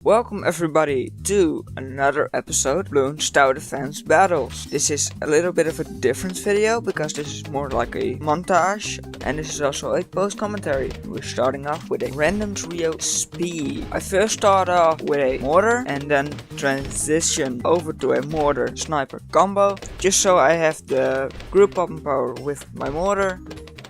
Welcome everybody to another episode of Bloons Tower Defense Battles. This is a little bit of a different video because this is more like a montage and this is also a post commentary. We're starting off with a random trio speed. I first start off with a mortar and then transition over to a mortar sniper combo just so I have the group popping power with my mortar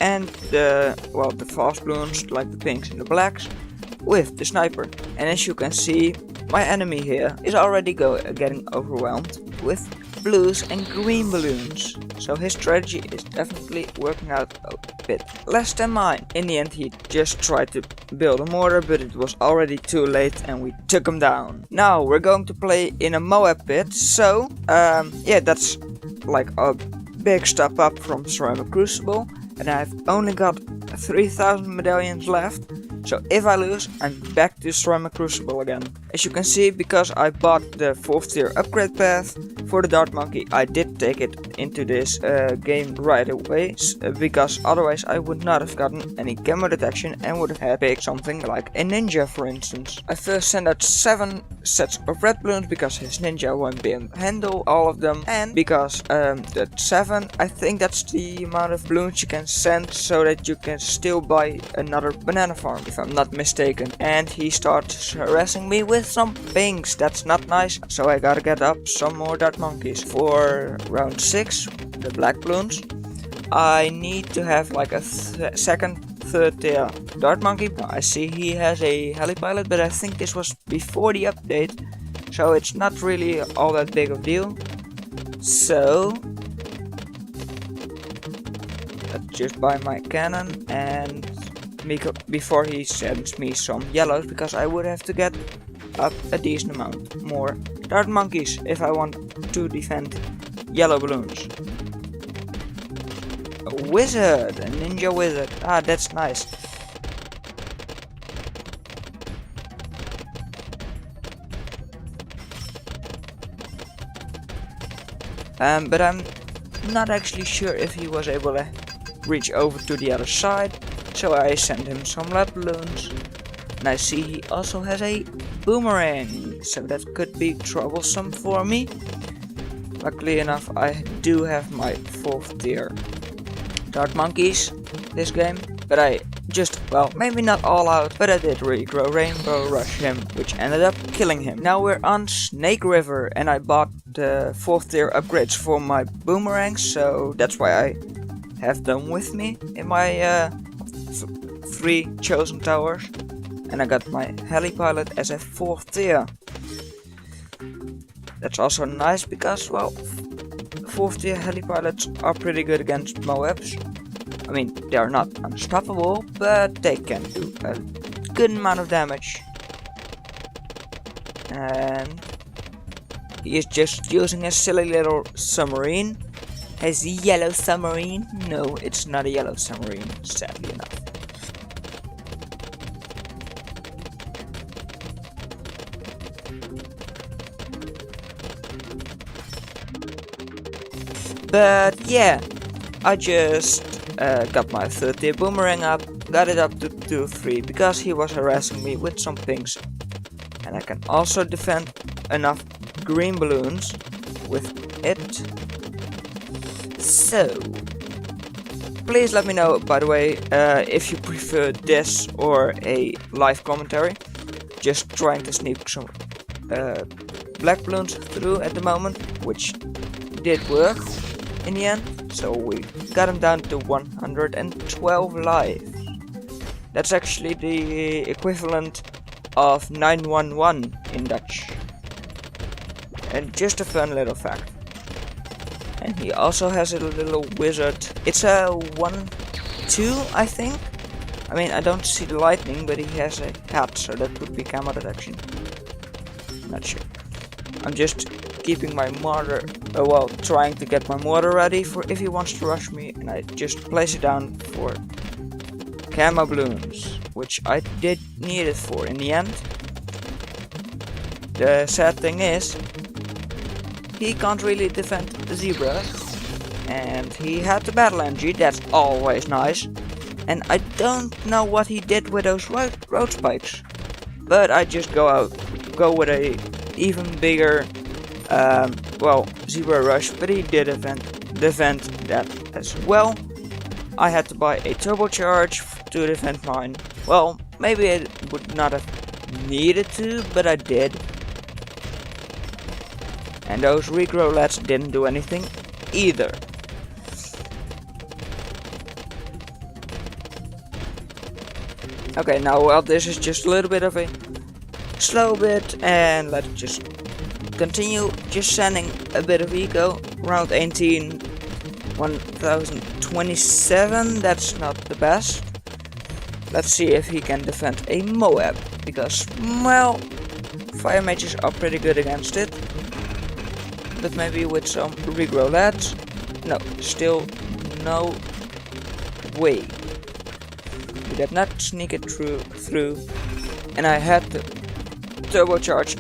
and the fast balloons like the pinks and the blacks with the sniper. And as you can see, my enemy here is already getting overwhelmed with blues and green balloons. So his strategy is definitely working out a bit less than mine. In the end, he just tried to build a mortar, but it was already too late and we took him down. Now we're going to play in a Moab pit. So that's like a big step up from Ceramic Crucible. And I've only got 3000 medallions left. So if I lose, I'm back to Ceramic Crucible again. As you can see, because I bought the 4th tier upgrade path for the Dart Monkey, I did take it into this game right away. Because otherwise I would not have gotten any camo detection and would have had to pick something like a ninja, for instance. I first sent out 7 sets of red balloons because his ninja won't be able to handle all of them. And because that 7, I think that's the amount of balloons you can send so that you can still buy another banana farm, if I'm not mistaken. And he starts harassing me with some pinks. That's not nice, so I gotta get up some more dart monkeys. For round 6, the black balloons, I need to have like a third tier dart monkey. I see he has a heli pilot, but I think this was before the update, so it's not really all that big of a deal. So let's just buy my cannon and before he sends me some yellows, because I would have to get up a decent amount more dart monkeys if I want to defend yellow balloons. A wizard, a ninja wizard. Ah, that's nice. But I'm not actually sure if he was able to reach over to the other side. So I sent him some lead balloons. And I see he also has a boomerang. So that could be troublesome for me. Luckily enough, I do have my 4th tier dart monkeys this game. But I just, maybe not all out, but I did regrow rainbow rush him, which ended up killing him. Now we're on Snake River and I bought the 4th tier upgrades for my boomerangs. So that's why I have them with me in my 3 chosen towers, and I got my heli pilot as a 4th tier. That's also nice because 4th tier heli pilots are pretty good against Moabs. I mean, they are not unstoppable, but they can do a good amount of damage. And he is just using a silly little submarine. His yellow submarine? No, it's not a yellow submarine, sadly enough. But yeah, I just got my 3rd tier boomerang up, got it up to 2-3 because he was harassing me with some pinks. And I can also defend enough green balloons with it. So, please let me know, by the way, if you prefer this or a live commentary. Just trying to sneak some black balloons through at the moment, which did work in the end. So we got him down to 112 lives. That's actually the equivalent of 911 in Dutch. And just a fun little fact. And he also has a little wizard. It's a 1-2, I think. I mean, I don't see the lightning, but he has a hat, so that would be camo detection. Not sure. I'm just keeping my mortar, trying to get my mortar ready for if he wants to rush me, and I just place it down for camo balloons, which I did need it for in the end. The sad thing is, he can't really defend the zebra, and he had the battle energy. That's always nice. And I don't know what he did with those road spikes, but I just go go with a even bigger, zero rush, but he did defend that as well. I had to buy a turbocharge to defend mine. Well, maybe I would not have needed to, but I did. And those regrowlets didn't do anything either. Okay, now well, this is just a little bit of a slow bit, and let's just continue just sending a bit of eco. Round 18, 1027, that's not the best. Let's see if he can defend a Moab, because, well, fire mages are pretty good against it. But maybe with some regrowlets. No, still no way. We did not sneak it through, and I had to turbocharge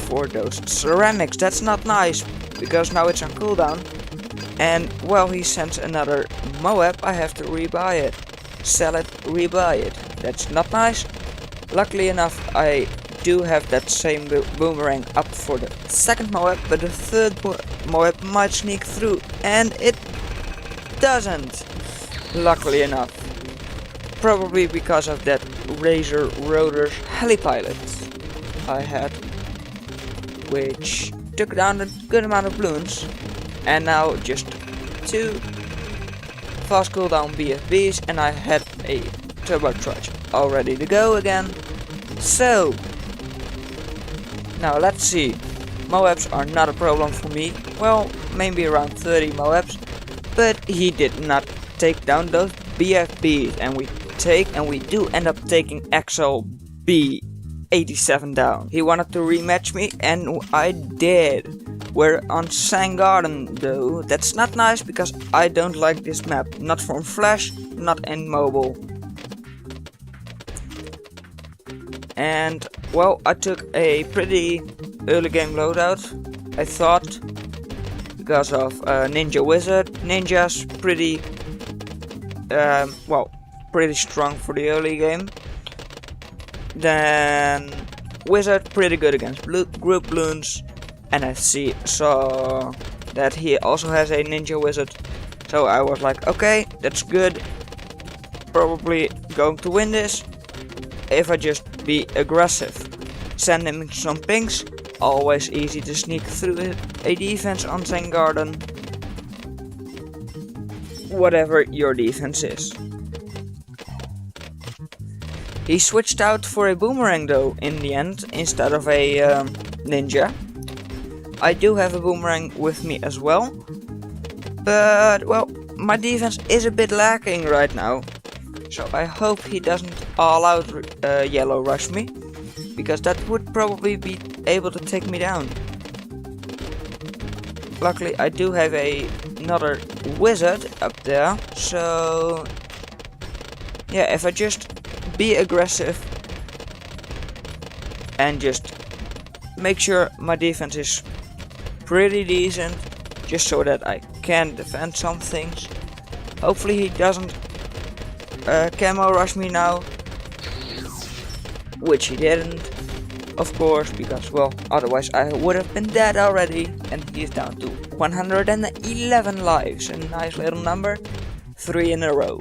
for those ceramics. That's not nice, because now it's on cooldown. And well, he sends another Moab. I have to rebuy it, sell it, rebuy it. That's not nice. Luckily enough, I do have that same boomerang up for the second Moab, but the third Moab might sneak through, and it doesn't. Luckily enough. Probably because of that Razor Rotor's helipilot I had, which took down a good amount of Bloons, and now just 2 fast cooldown BFBs, and I had a turbocharge all ready to go again. So now let's see. Moabs are not a problem for me. Well, maybe around 30 Moabs, but he did not take down those BFBs, and we do end up taking XLB 87 down. He wanted to rematch me, and I did. We're on Sang Garden though. That's not nice, because I don't like this map. Not from Flash, not in mobile. And well, I took a pretty early game loadout, I thought, because of Ninja Wizard. Ninja's pretty pretty strong for the early game. Then Wizard pretty good against group Bloons, and I saw that he also has a Ninja Wizard, so I was like, okay, that's good, probably going to win this if I just be aggressive. Send him some pings, always easy to sneak through a defense on Zen Garden, whatever your defense is. He switched out for a boomerang though in the end, instead of a ninja. I do have a boomerang with me as well, but well, my defense is a bit lacking right now, so I hope he doesn't all out yellow rush me, because that would probably be able to take me down. Luckily I do have another wizard up there, so yeah, if I just be aggressive and just make sure my defense is pretty decent, just so that I can defend some things. Hopefully he doesn't camo rush me now, which he didn't, of course, because well, otherwise I would have been dead already. And he's down to 111 lives, a nice little number, 3 in a row.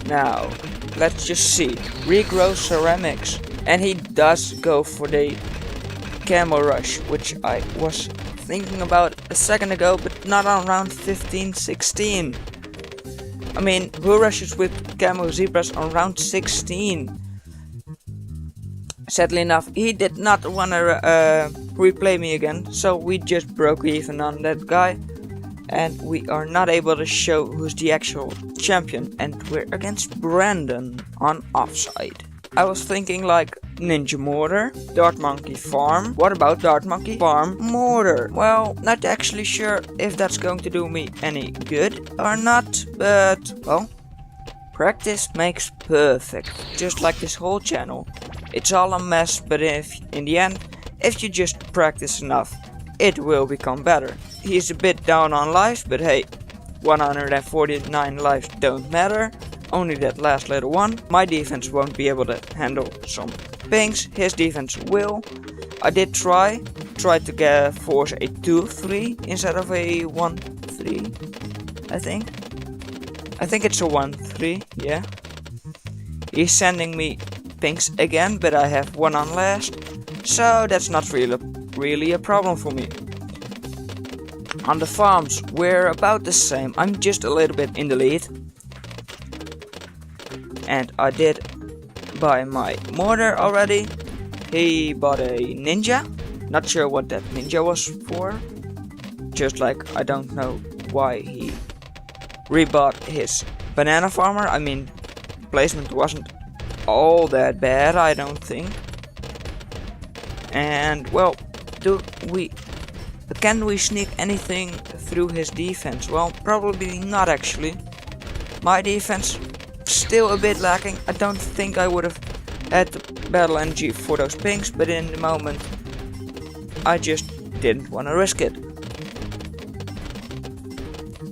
Now, let's just see. Regrow ceramics. And he does go for the camo rush, which I was thinking about a second ago, but not on round 15-16. I mean, who rushes with camo zebras on round 16? Sadly enough, he did not want to replay me again, so we just broke even on that guy. And we are not able to show who's the actual champion, and we're against Brandon on offside. I was thinking like Ninja Mortar, Dart Monkey Farm. What about Dart Monkey Farm Mortar? Well, not actually sure if that's going to do me any good or not, but well, practice makes perfect. Just like this whole channel. It's all a mess, but in the end, if you just practice enough, it will become better. He's a bit down on lives, but hey, 149 lives don't matter. only that last little one. My defense won't be able to handle some pings, his defense will. I did try to force a 2-3 instead of a 1-3, I think it's a 1-3, yeah. He's sending me pings again, but I have one on last, so that's not really a problem for me. On the farms, we're about the same. I'm just a little bit in the lead. And I did buy my mortar already. He bought a ninja. Not sure what that ninja was for. Just like I don't know why he rebought his banana farmer. I mean, placement wasn't all that bad, I don't think. And well, can we sneak anything through his defense? Well, probably not actually. My defense still a bit lacking. I don't think I would have had the battle energy for those pings, but in the moment I just didn't want to risk it.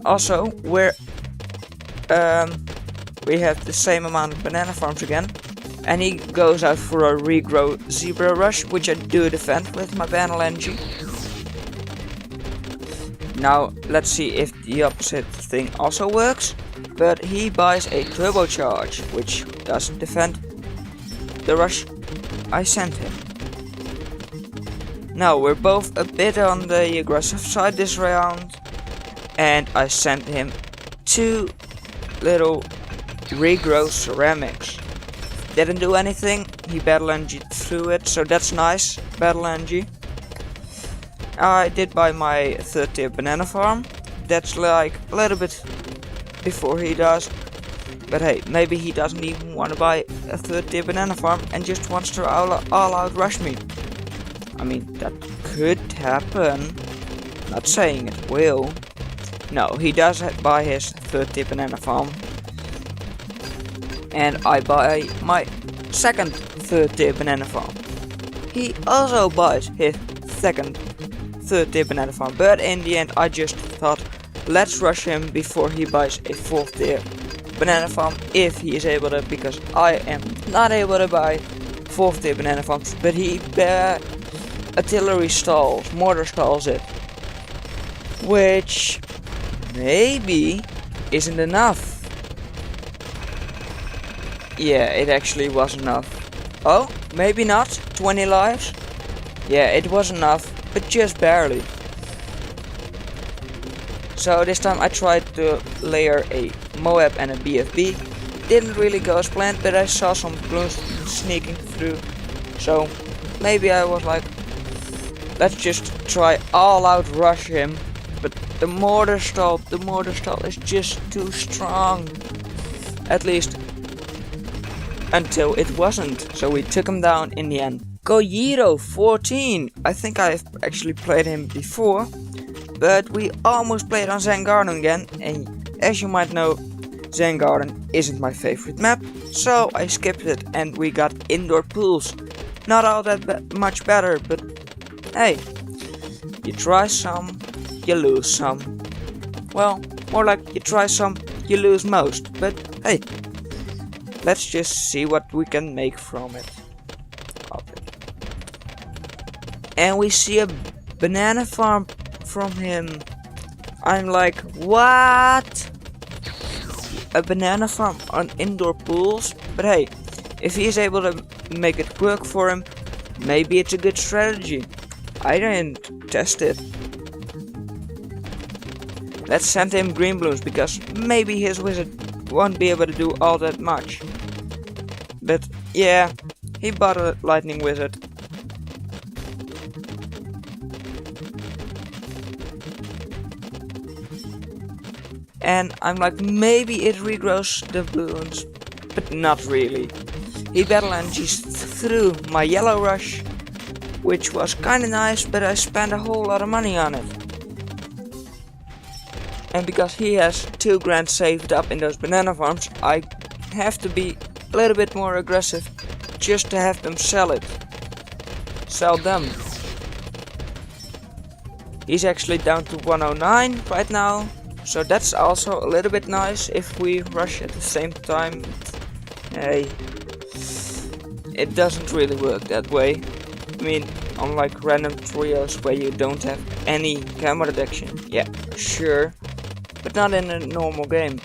Also, we have the same amount of banana farms again, and he goes out for a regrow zebra rush, which I do defend with my battle energy. Now let's see if the opposite thing also works, but he buys a turbocharge, which does defend the rush I sent him. Now we're both a bit on the aggressive side this round, and I sent him 2 little regrow ceramics. Didn't do anything, he battle energy through it, so that's nice, battle energy. I did buy my 3rd tier banana farm. That's like a little bit before he does. But hey, maybe he doesn't even want to buy a 3rd tier banana farm and just wants to all out rush me. I mean, that could happen. Not saying it will. No, he does buy his 3rd tier banana farm. And I buy my 2nd 3rd tier banana farm. He also buys his 2nd 3rd tier banana farm, but in the end I just thought, let's rush him before he buys a 4th tier banana farm, if he is able to, because I am not able to buy 4th tier banana farms, but he artillery stalls, mortar stalls it, which maybe isn't enough. Yeah, it actually was enough. Oh, maybe not, 20 lives? Yeah, it was enough, but just barely. So this time I tried to layer a Moab and a BFB. Didn't really go as planned, but I saw some Bloons sneaking through. So maybe I was like, let's just try all out rush him. But the mortar stall is just too strong. At least until it wasn't. So we took him down in the end. Gojiro 14. I think I've actually played him before, but we almost played on Zen Garden again, and as you might know, Zen Garden isn't my favorite map, so I skipped it and we got indoor pools. Not all that much better, but hey, you try some, you lose some. Well, more like you try some, you lose most, but hey, let's just see what we can make from it. And we see a banana farm from him. I'm like, what? A banana farm on indoor pools? But hey, if he is able to make it work for him, maybe it's a good strategy. I didn't test it. Let's send him green Bloons, because maybe his wizard won't be able to do all that much. But yeah, he bought a lightning wizard. And I'm like, maybe it regrows the Bloons, but not really. He battle energies through my yellow rush, which was kinda nice, but I spent a whole lot of money on it. And because he has 2 grand saved up in those banana farms, I have to be a little bit more aggressive just to have them sell them. He's actually down to 109 right now. So that's also a little bit nice if we rush at the same time. Hey, it doesn't really work that way. I mean, unlike random trios where you don't have any camo detection. Yeah, sure, but not in a normal game.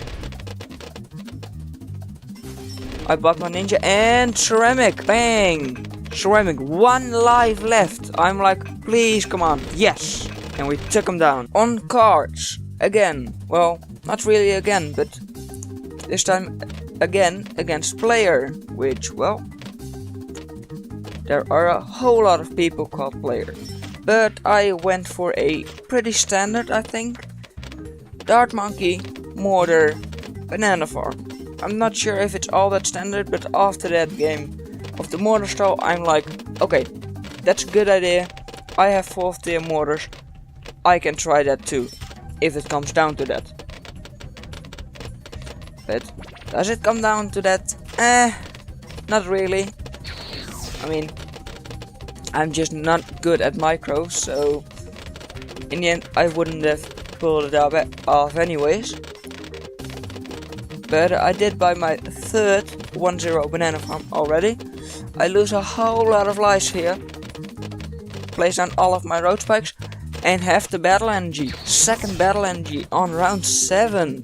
I bought my ninja and ceramic. Bang! Ceramic, 1 life left. I'm like, please, come on. Yes! And we took him down. On cards. Again. Well, not really again, but this time again against player. Which, well, there are a whole lot of people called player. But I went for a pretty standard, I think. Dart monkey, mortar, banana farm. I'm not sure if it's all that standard, but after that game of the mortar style, I'm like, okay, that's a good idea. I have 4th tier mortars. I can try that too, if it comes down to that. But does it come down to that? Not really. I mean, I'm just not good at micros, so in the end I wouldn't have pulled it off anyways. But I did buy my 3rd 1-0 banana farm already. I lose a whole lot of lives here. Place down all of my road spikes and have the battle energy. 2nd battle energy on round 7.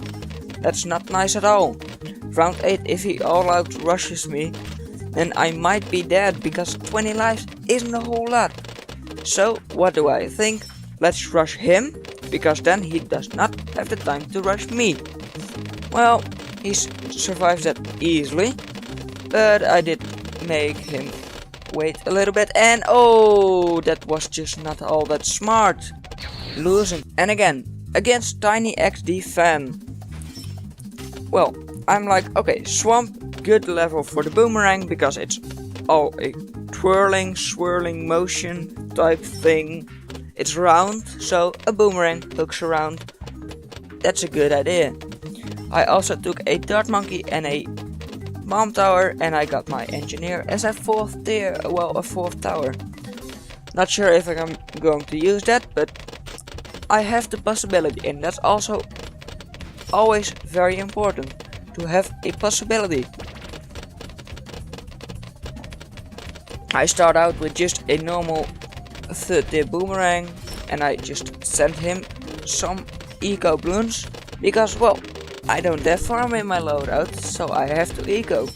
That's not nice at all. Round 8, if he all out rushes me, then I might be dead because 20 lives isn't a whole lot. So what do I think? Let's rush him, because then he does not have the time to rush me. Well, he survives that easily, but I did make him wait a little bit, and oh, that was just not all that smart. Losing, and again, against Tiny XD Fan. Well, I'm like, okay, swamp, good level for the boomerang, because it's all a twirling, swirling motion type thing. It's round, so a boomerang hooks around. That's a good idea. I also took a dart monkey and a bomb tower, and I got my engineer as a 4th tier, well, a 4th tower. Not sure if I'm going to use that, but I have the possibility, and that's also always very important, to have a possibility. I start out with just a normal 3rd tier boomerang, and I just sent him some eco Bloons, because, well, I don't have farm in my loadout, so I have to eco.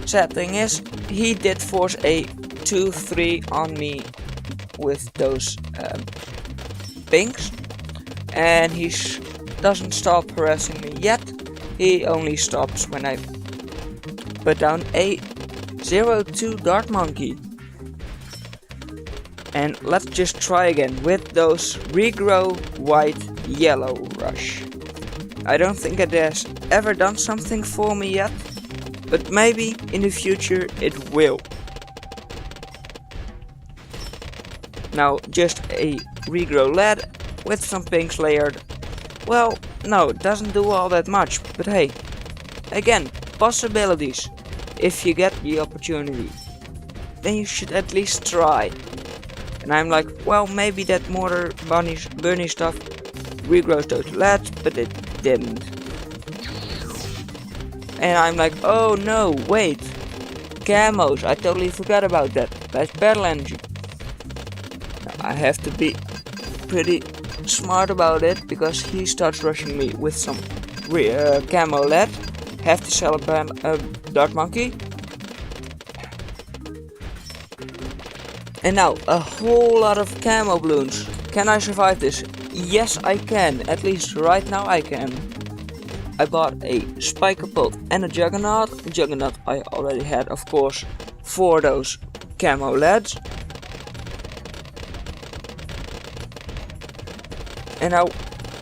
Sad thing is, he did force a 2-3 on me with those pinks, and he doesn't stop harassing me yet. He only stops when I put down a 0-2 dart monkey. And let's just try again with those regrow white yellow rush. I don't think it has ever done something for me yet, but maybe in the future it will. Now just a regrow lead with some pinks layered. Well, no, it doesn't do all that much, but hey, again, possibilities. If you get the opportunity, then you should at least try. And I'm like, well, maybe that mortar bunny stuff regrows those leads, but it didn't. And I'm like, oh no, wait, camos, I totally forgot about that. That's battle energy. Now, I have to be pretty smart about it, because he starts rushing me with some camo lead. Have to sell a dart monkey. And now, a whole lot of camo Bloons. Can I survive this? Yes, I can. At least right now I can. I bought a Spiker Bolt and a Juggernaut. Juggernaut I already had, of course, for those camo leads. And now,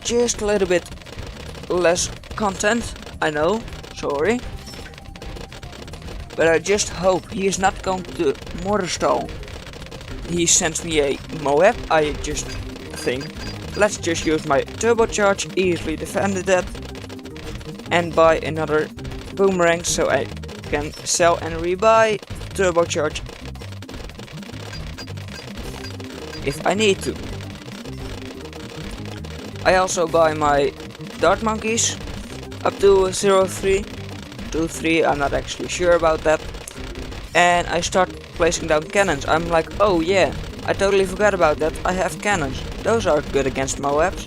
just a little bit less content, I know, sorry. But I just hope he is not going to mortar stall. He sends me a Moab. I just think, let's just use my turbocharge, easily defended that, and buy another boomerang so I can sell and rebuy turbocharge if I need to. I also buy my dart monkeys up to 03. To 3, I'm not actually sure about that. And I start placing down cannons. I'm like, oh yeah, I totally forgot about that. I have cannons. Those are good against Moabs.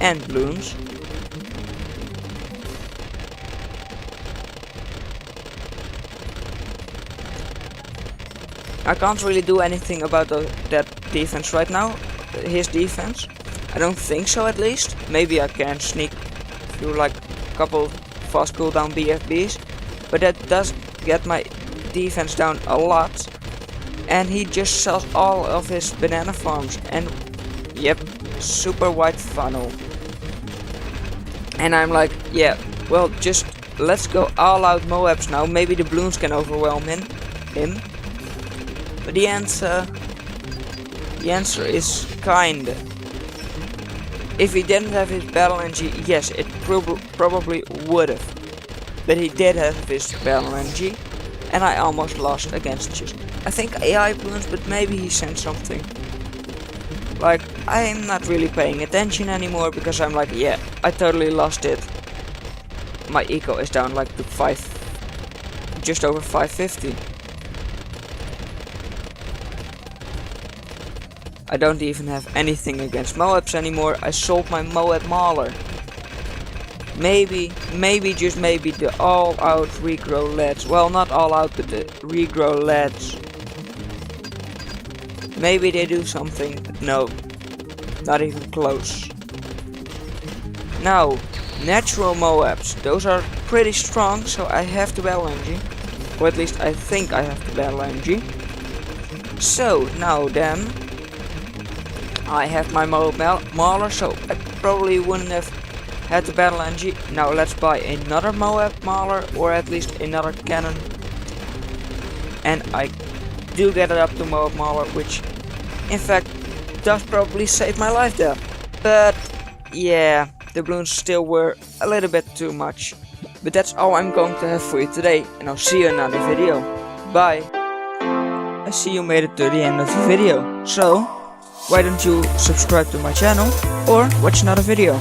And Bloons. I can't really do anything about that defense right now. His defense. I don't think so, at least. Maybe I can sneak through like a couple fast cooldown BFBs. But that does get my defense down a lot. And he just sells all of his banana farms. And yep, super wide funnel. And I'm like, yeah, well, just let's go all out Moabs now. Maybe the Bloons can overwhelm him. But the answer is kinda. If he didn't have his battle NG, yes, it probably would have. But he did have his battle NG, and I almost lost against just, I think AI Bloons, but maybe he sent something. Like, I'm not really paying attention anymore because I'm like, yeah, I totally lost it. My eco is down like to just over 550. I don't even have anything against Moabs anymore. I sold my Moab Mauler. Maybe, just maybe the all-out regrow lads. Well, not all out, but the regrow lads. Maybe they do something. No, not even close. Now, natural Moabs. Those are pretty strong, so I have to battle NG. Or at least I think I have to battle NG. So, now then, I have my Moab Mauler, so I probably wouldn't have had to battle NG. Now let's buy another Moab Mauler, or at least another cannon. And I do get it up to Moab Mauler, which in fact does probably save my life there. But yeah, the Bloons still were a little bit too much. But that's all I'm going to have for you today, and I'll see you in another video. Bye. I see you made it to the end of the video, so why don't you subscribe to my channel or watch another video.